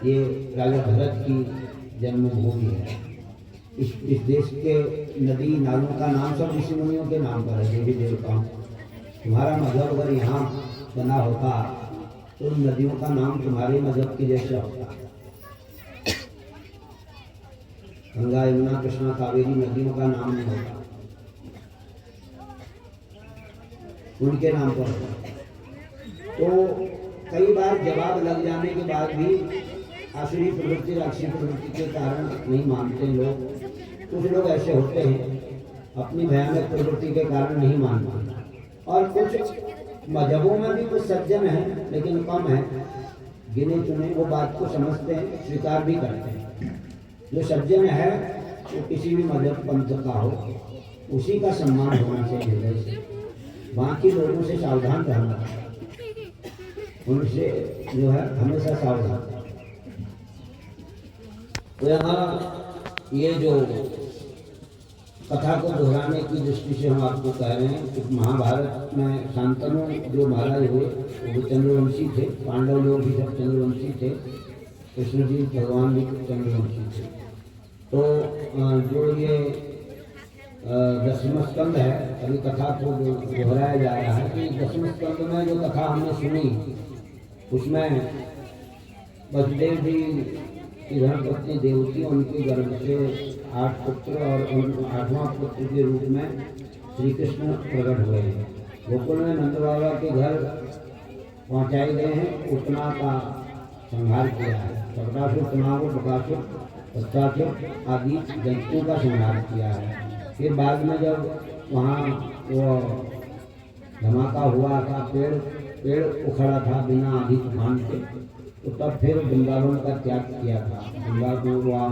ये राजा भरत की जन्मभूमि है। इस देश के नदी नालों का नाम सब ऋषि मुनियों के नाम पर है, देवी देवताओं। तुम्हारा मजहब अगर यहाँ बना होता तो नदियों का नाम तुम्हारे मजहब के जैसा होता। गंगा यमुना कृष्णा कावेरी नदियों का नाम नहीं होता, उनके नाम पर होता। तो कई बार जवाब लग जाने के बाद भी आसुरी प्रवृत्ति राक्षसी प्रवृत्ति के कारण नहीं मानते लोग। कुछ लोग ऐसे होते हैं अपनी भयानक प्रवृत्ति के कारण नहीं मानते, और कुछ मजहबों में भी कुछ सज्जन हैं लेकिन कम है, गिने चुने, वो बात को समझते हैं, स्वीकार भी करते हैं। जो सज्जन है वो किसी भी मजहब पंथ का हो, उसी का सम्मान होना चाहिए हृदय से, बाकी लोगों से सावधान रहना, उनसे जो है हमेशा सावधान। तो यहाँ ये जो कथा को दोहराने की दृष्टि से हम आपको कह रहे हैं कि महाभारत में शांतनु जो महाराज हुए वो चंद्रवंशी थे, पांडव लोग भी सब चंद्रवंशी थे, कृष्ण जी भगवान भी चंद्रवंशी थे। तो जो ये 10वें स्कंद है, अभी कथा को दोहराया जा रहा है कि 10वें स्कंद में जो कथा हमने सुनी उसमें वसुदेव जी की धर्मपत्नी देवकी उनके गर्भ से 8 पुत्र और 8वां पुत्र के रूप में श्री कृष्ण प्रकट हुए हैं। गोकुल में नंद बाबा के घर पहुँचाए गए हैं, उतना का संहार किया है, सबकासुर, तनाव, बकासुर, पश्चासुर आदि जंतुओं का संहार किया है। फिर बाद में जब वहाँ वो धमाका हुआ था, पेड़ उखड़ा था बिना आधी तूफान के, तो तब फिर वृंदावन का त्याग किया था,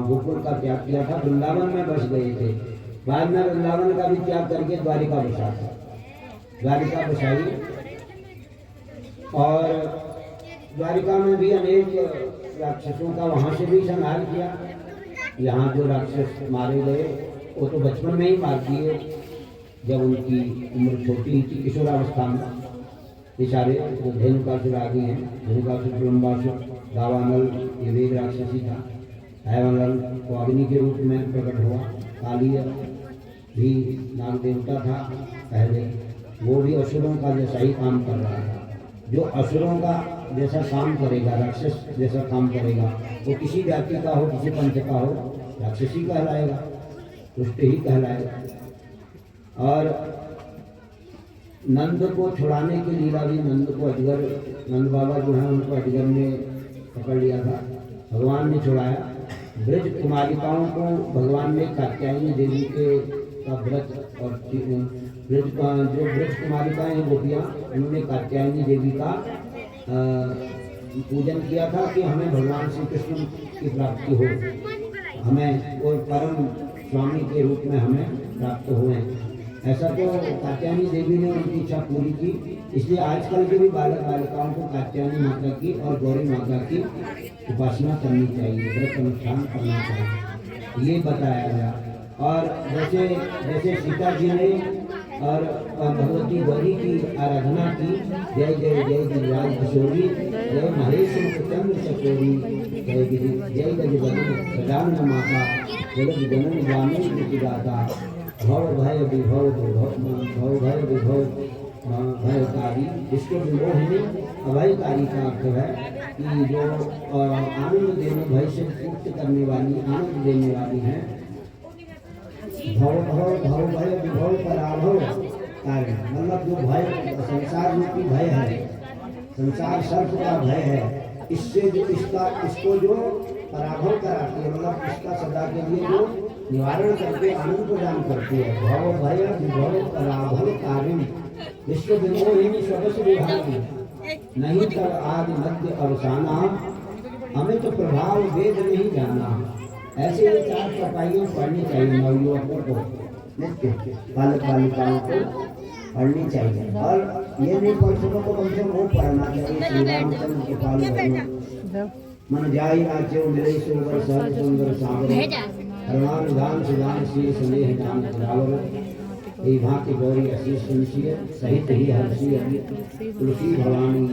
गोकुल का त्याग किया था, वृंदावन में बस गए थे। बाद में वृंदावन का भी त्याग करके द्वारिका बसा था, द्वारिका बसाई, और द्वारिका में भी अनेक राक्षसों का वहाँ से भी संहार किया। यहाँ जो राक्षस मारे गए वो तो बचपन में ही मार दिए, जब उनकी उम्र छोटी थी, किशोरावस्था में। ये सारे जो धेनुकासुर आदि हैं, धेनुकासुर, ब्रह्मासुर, दावानल, ये वेद राक्षसी था। हैवनल को अग्नि के रूप में प्रकट हुआ। कालिय भी नाग देवता था पहले, वो भी असुरों का जैसा ही काम कर रहा था। जो असुरों का जैसा काम करेगा, राक्षस जैसा काम करेगा, वो किसी जाति का हो, किसी पंथ का हो, राक्षसी कहलाएगा, दुष्ट ही कहलाएगा। और नंद को छुड़ाने की लीला भी, नंद को अजगर, नंद बाबा जो है उनको अजगर ने पकड़ लिया था, भगवान ने छुड़ाया। ब्रज कुमारिकाओं को भगवान ने कात्यायनी देवी के का व्रत, और जो ब्रज कुमारिकाएं हैं गोपियाँ, उन्होंने कात्यायनी देवी का पूजन किया था कि हमें भगवान श्री कृष्ण की प्राप्ति हो, हमें कोई परम स्वामी के रूप में हमें प्राप्त हुए। ऐसा तो कात्यायनी देवी ने उनकी इच्छा पूरी की, इसलिए आजकल के भी बालक बालिकाओं को कात्यायनी माता की और गौरी माता की उपासना करनी चाहिए, व्रत अनुष्ठान करना चाहिए, ये बताया गया। और जैसे सीता जी ने और भगवती गौरी की आराधना की, जय जय जय गिरिराज किशोरी, जय महेश चंद्र चकोरी, जय जय गजानन माता, जगत जनन जाने दाता, भव भय विभव भव भय विभव भयकारी, इसको विमोहिनी अभयकारी का अर्थ है कि जो आनंद देने, भय से मुक्त करने वाली, आनंद देने वाली है। भव भव भव भय विभव पराभव कार्य, मतलब जो भय संसार रूपी भय है, संसार सर्प का भय है, इससे जो इसको जो पराभव कराती है, मतलब इसका सदा के लिए जो निवारण करके आनंद प्रदान करती है। भव भय विभव पराभव कार्य, विश्व विमोहिनी स्वस्य विभागी, नहीं कर आदि मध्य अवसाना, हमें तो प्रभाव वेद नहीं जाना। ऐसे ये 4 चौपाइयाँ पढ़नी चाहिए नवयुवकों को, बालक बालिकाओं को पढ़नी चाहिए। और ये नहीं पढ़ सको तो कम से कम वो पढ़ना चाहिए। श्री रामचंद्र के पाल मन जाई राज्य मिले सुंदर सहज सुंदर सागर, हरमान गान सुजान श्री स्नेह जान रावर, ये भांति गौरी अशीष सुनसिय सहित ही हर्षी तुलसी भवानी।